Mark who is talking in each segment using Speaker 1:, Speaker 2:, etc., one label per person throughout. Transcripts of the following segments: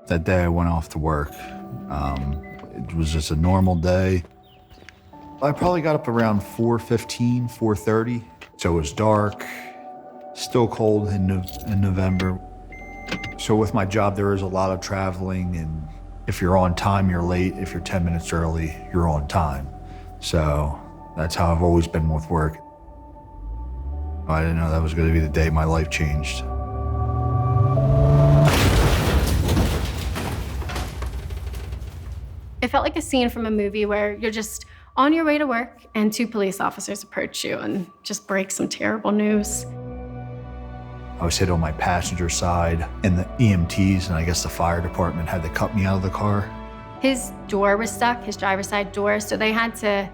Speaker 1: That day I went off to work. It was just a normal day. I probably got up around 4:15, 4:30. So it was dark, still cold in November. So with my job, there is a lot of traveling, and if you're on time, you're late. If you're 10 minutes early, you're on time. So that's how I've always been with work. I didn't know that was going to be the day my life changed.
Speaker 2: It felt like a scene from a movie where you're just on your way to work and two police officers approach you and just break some terrible news.
Speaker 1: I was hit on my passenger side, and the EMTs and I guess the fire department had to cut me out of the car.
Speaker 2: His door was stuck, his driver's side door, so they had to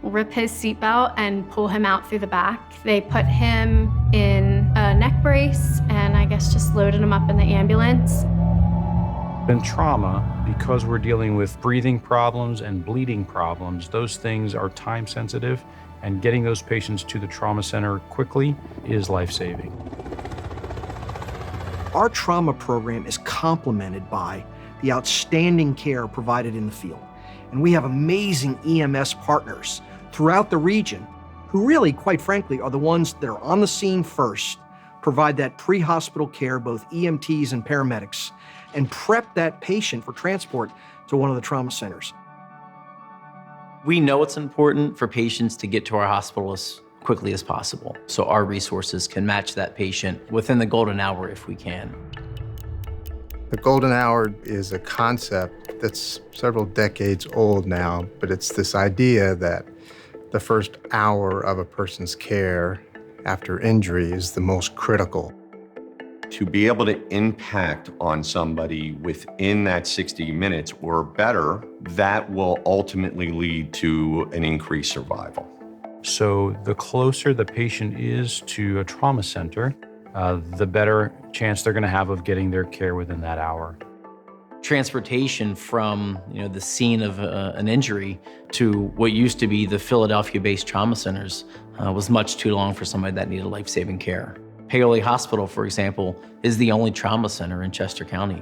Speaker 2: rip his seatbelt and pull him out through the back. They put him in a neck brace and I guess just loaded him up in the ambulance.
Speaker 3: In trauma, because we're dealing with breathing problems and bleeding problems, those things are time sensitive, and getting those patients to the trauma center quickly is life-saving.
Speaker 4: Our trauma program is complemented by the outstanding care provided in the field. And we have amazing EMS partners throughout the region who really, quite frankly, are the ones that are on the scene first, provide that pre-hospital care, both EMTs and paramedics, and prep that patient for transport to one of the trauma centers.
Speaker 5: We know it's important for patients to get to our hospital as quickly as possible, so our resources can match that patient within the golden hour if we can.
Speaker 6: The golden hour is a concept that's several decades old now, but it's this idea that the first hour of a person's care after injury is the most critical.
Speaker 7: To be able to impact on somebody within that 60 minutes or better, that will ultimately lead to an increased survival.
Speaker 3: So the closer the patient is to a trauma center, the better chance they're going to have of getting their care within that hour.
Speaker 5: Transportation from the scene of an injury to what used to be the Philadelphia-based trauma centers was much too long for somebody that needed life-saving care. Paoli Hospital, for example, is the only trauma center in Chester County.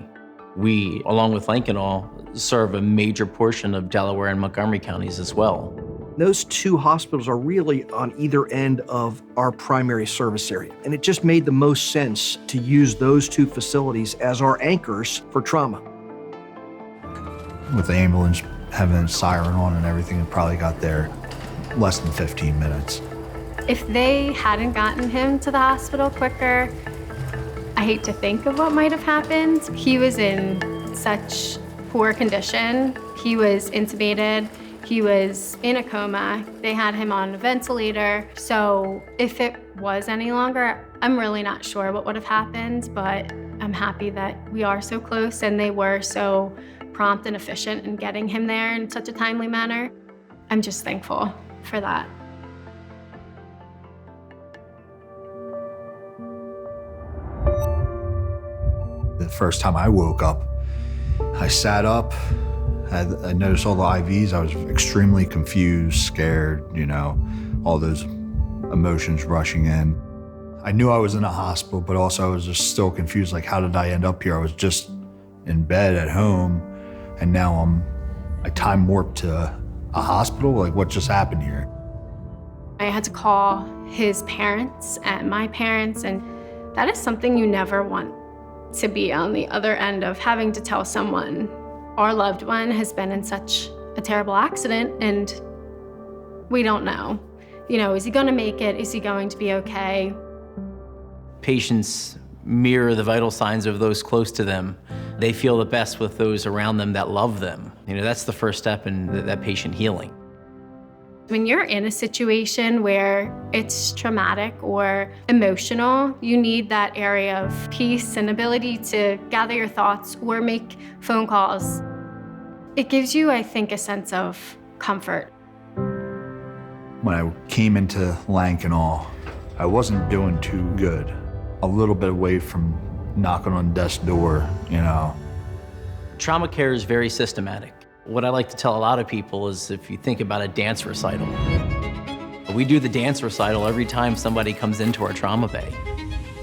Speaker 5: We, along with Lankenau, serve a major portion of Delaware and Montgomery counties as well.
Speaker 4: Those two hospitals are really on either end of our primary service area, and it just made the most sense to use those two facilities as our anchors for trauma.
Speaker 1: With the ambulance having a siren on and everything, it probably got there less than 15 minutes.
Speaker 2: If they hadn't gotten him to the hospital quicker, I hate to think of what might have happened. He was in such poor condition. He was intubated. He was in a coma. They had him on a ventilator. So if it was any longer, I'm really not sure what would have happened, but I'm happy that we are so close and they were so prompt and efficient in getting him there in such a timely manner. I'm just thankful for that.
Speaker 1: The first time I woke up, I sat up, I noticed all the IVs. I was extremely confused, scared, all those emotions rushing in. I knew I was in a hospital, but also I was just still confused, like, how did I end up here? I was just in bed at home, and now I time warped to a hospital? Like, what just happened here?
Speaker 2: I had to call his parents and my parents, and that is something you never want to be on the other end of, having to tell someone our loved one has been in such a terrible accident and we don't know. Is he gonna make it? Is he going to be okay?
Speaker 5: Patients mirror the vital signs of those close to them. They feel the best with those around them that love them. That's the first step in that patient healing.
Speaker 2: When you're in a situation where it's traumatic or emotional, you need that area of peace and ability to gather your thoughts or make phone calls. It gives you, I think, a sense of comfort.
Speaker 1: When I came into Lankenau, I wasn't doing too good. A little bit away from knocking on death's door,
Speaker 5: Trauma care is very systematic. What I like to tell a lot of people is, if you think about a dance recital, we do the dance recital every time somebody comes into our trauma bay.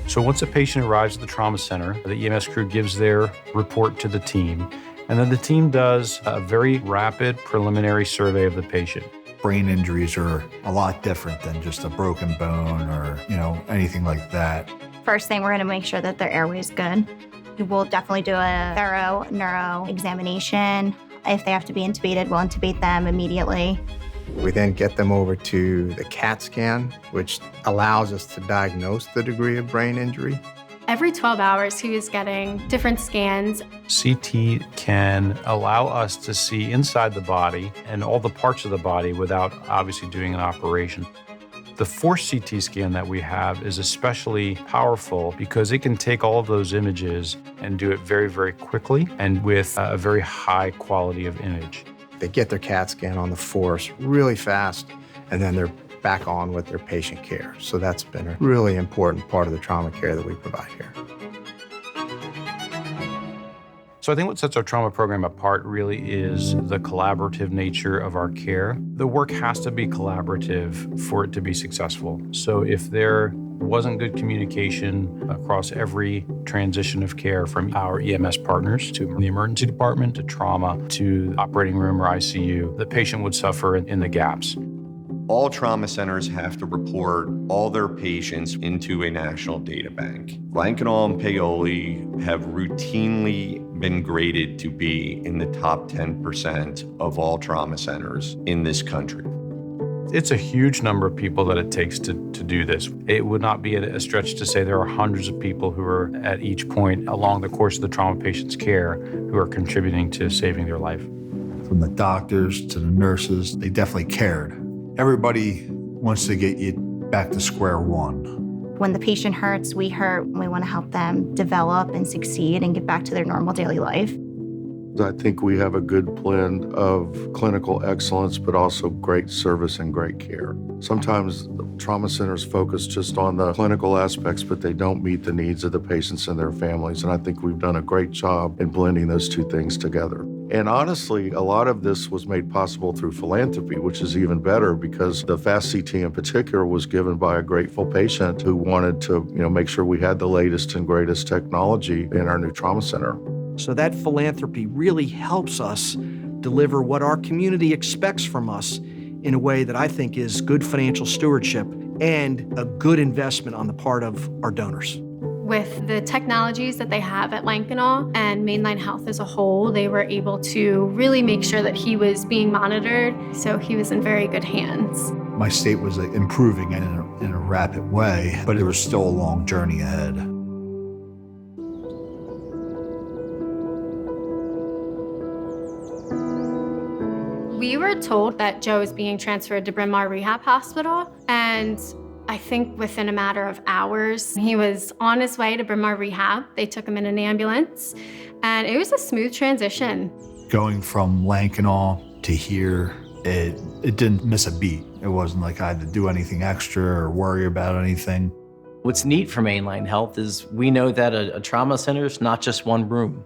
Speaker 3: So once a patient arrives at the trauma center, the EMS crew gives their report to the team, and then the team does a very rapid preliminary survey of the patient.
Speaker 1: Brain injuries are a lot different than just a broken bone or, anything like that.
Speaker 8: First thing, we're going to make sure that their airway is good. We'll definitely do a thorough neuro examination. If they have to be intubated, we'll intubate them immediately.
Speaker 6: We then get them over to the CAT scan, which allows us to diagnose the degree of brain injury.
Speaker 2: Every 12 hours, he was getting different scans.
Speaker 3: CT can allow us to see inside the body and all the parts of the body without obviously doing an operation. The force CT scan that we have is especially powerful because it can take all of those images and do it very, very quickly and with a very high quality of image.
Speaker 6: They get their CAT scan on the force really fast, and then they're back on with their patient care. So that's been a really important part of the trauma care that we provide here.
Speaker 3: So I think what sets our trauma program apart really is the collaborative nature of our care. The work has to be collaborative for it to be successful. So if there wasn't good communication across every transition of care from our EMS partners to the emergency department, to trauma, to operating room or ICU, the patient would suffer in the gaps.
Speaker 7: All trauma centers have to report all their patients into a national data bank. Lankenau and Paoli have routinely been graded to be in the top 10% of all trauma centers in this country.
Speaker 3: It's a huge number of people that it takes to do this. It would not be a stretch to say there are hundreds of people who are at each point along the course of the trauma patient's care who are contributing to saving their life.
Speaker 1: From the doctors to the nurses, they definitely cared. Everybody wants to get you back to square one.
Speaker 8: When the patient hurts, we hurt. We want to help them develop and succeed and get back to their normal daily life.
Speaker 9: I think we have a good blend of clinical excellence, but also great service and great care. Sometimes trauma centers focus just on the clinical aspects, but they don't meet the needs of the patients and their families. And I think we've done a great job in blending those two things together. And honestly, a lot of this was made possible through philanthropy, which is even better because the FAST CT in particular was given by a grateful patient who wanted to, make sure we had the latest and greatest technology in our new trauma center.
Speaker 4: So that philanthropy really helps us deliver what our community expects from us in a way that I think is good financial stewardship and a good investment on the part of our donors.
Speaker 2: With the technologies that they have at Lankenau and Mainline Health as a whole, they were able to really make sure that he was being monitored, so he was in very good hands.
Speaker 1: My state was improving in a rapid way, but there was still a long journey ahead.
Speaker 2: We were told that Joe was being transferred to Bryn Mawr Rehab Hospital, and I think within a matter of hours, he was on his way to Bryn Mawr Rehab. They took him in an ambulance, and it was a smooth transition.
Speaker 1: Going from Lankenau to here, it didn't miss a beat. It wasn't like I had to do anything extra or worry about anything.
Speaker 5: What's neat for Mainline Health is we know that a trauma center is not just one room.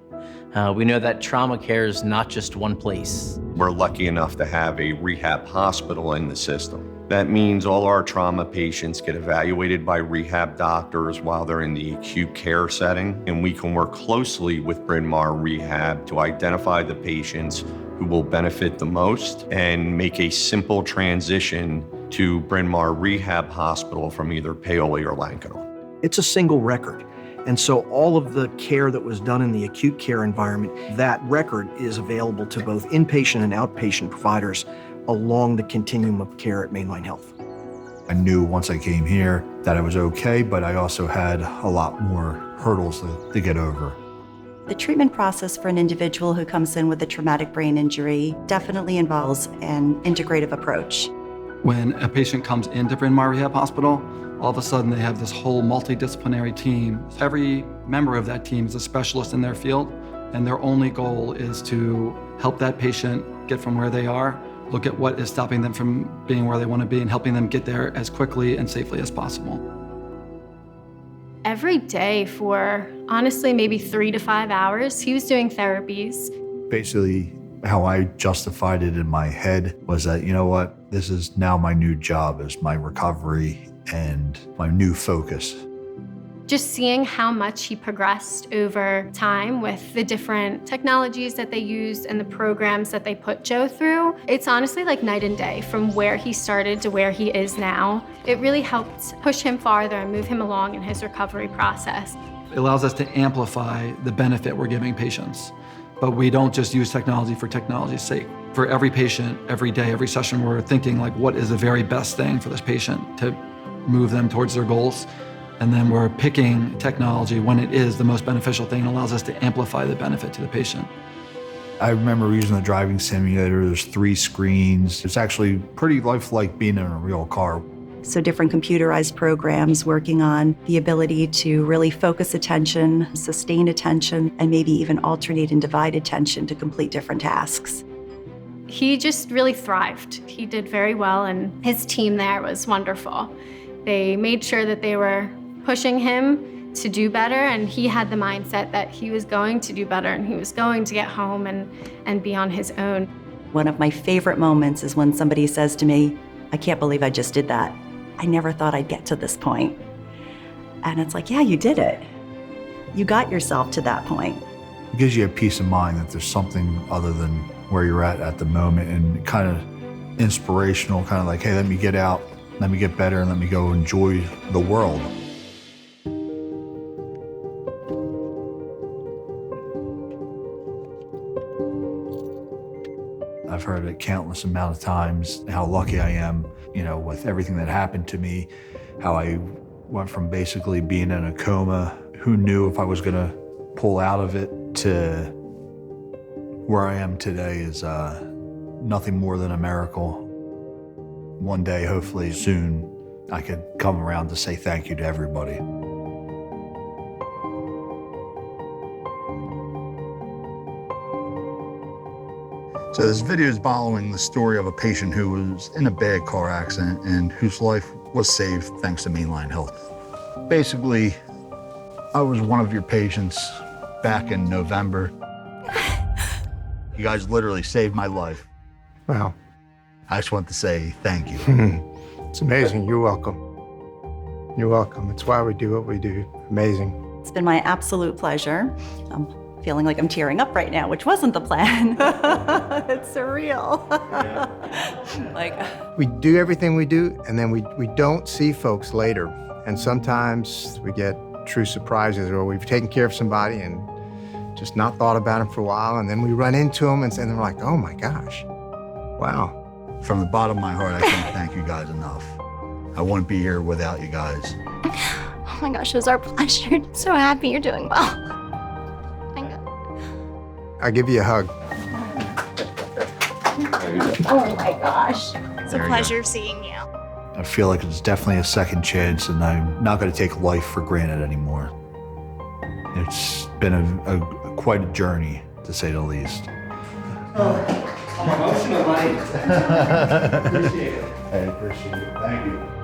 Speaker 5: We know that trauma care is not just one place.
Speaker 7: We're lucky enough to have a rehab hospital in the system. That means all our trauma patients get evaluated by rehab doctors while they're in the acute care setting, and we can work closely with Bryn Mawr Rehab to identify the patients who will benefit the most and make a simple transition to Bryn Mawr Rehab Hospital from either Paoli or Lankenau.
Speaker 4: It's a single record. And so all of the care that was done in the acute care environment, that record is available to both inpatient and outpatient providers along the continuum of care at Mainline Health.
Speaker 1: I knew once I came here that I was okay, but I also had a lot more hurdles to get over.
Speaker 10: The treatment process for an individual who comes in with a traumatic brain injury definitely involves an integrative approach.
Speaker 11: When a patient comes into Bryn Mawr Rehab Hospital, all of a sudden they have this whole multidisciplinary team. Every member of that team is a specialist in their field, and their only goal is to help that patient get from where they are, look at what is stopping them from being where they want to be, and helping them get there as quickly and safely as possible.
Speaker 2: Every day for, honestly, maybe 3 to 5 hours, he was doing therapies.
Speaker 1: Basically, how I justified it in my head was that, you know what, this is now my new job, is my recovery and my new focus.
Speaker 2: Just seeing how much he progressed over time with the different technologies that they used and the programs that they put Joe through, it's honestly like night and day from where he started to where he is now. It really helped push him farther and move him along in his recovery process.
Speaker 11: It allows us to amplify the benefit we're giving patients. But we don't just use technology for technology's sake. For every patient, every day, every session, we're thinking like, what is the very best thing for this patient to move them towards their goals? And then we're picking technology when it is the most beneficial thing and allows us to amplify the benefit to the patient.
Speaker 1: I remember using the driving simulator. There's 3 screens. It's actually pretty lifelike being in a real car.
Speaker 10: So different computerized programs working on the ability to really focus attention, sustain attention, and maybe even alternate and divide attention to complete different tasks.
Speaker 2: He just really thrived. He did very well, and his team there was wonderful. They made sure that they were pushing him to do better, and he had the mindset that he was going to do better and he was going to get home and be on his own.
Speaker 10: One of my favorite moments is when somebody says to me, "I can't believe I just did that. I never thought I'd get to this point." And it's like, yeah, you did it. You got yourself to that point.
Speaker 1: It gives you a peace of mind that there's something other than where you're at the moment, and kind of inspirational, kind of like, hey, let me get out, let me get better, and let me go enjoy the world. I've heard it countless amount of times how lucky I am, with everything that happened to me, how I went from basically being in a coma, who knew if I was gonna pull out of it, to where I am today is nothing more than a miracle. One day, hopefully soon, I could come around to say thank you to everybody. So this video is following the story of a patient who was in a bad car accident and whose life was saved thanks to Mainline Health. Basically, I was one of your patients back in November. You guys literally saved my life.
Speaker 6: Wow.
Speaker 1: I just want to say thank you.
Speaker 6: It's amazing. You're welcome. You're welcome. It's why we do what we do. Amazing.
Speaker 10: It's been my absolute pleasure. I'm feeling like I'm tearing up right now, which wasn't the plan. It's surreal.
Speaker 6: We do everything we do, and then we don't see folks later. And sometimes we get true surprises, or we've taken care of somebody and just not thought about them for a while, and then we run into them and they're like, oh my gosh, wow.
Speaker 1: From the bottom of my heart, I can't thank you guys enough. I wouldn't be here without you guys.
Speaker 8: Oh my gosh, it was our pleasure. So happy you're doing well.
Speaker 6: I'll give you a hug.
Speaker 8: Oh my gosh. It's a pleasure seeing you.
Speaker 1: I feel like it's definitely a second chance, and I'm not going to take life for granted anymore. It's been quite a journey, to say the least.
Speaker 12: I'm emotional, Mike. Appreciate it.
Speaker 1: I appreciate it. Thank you.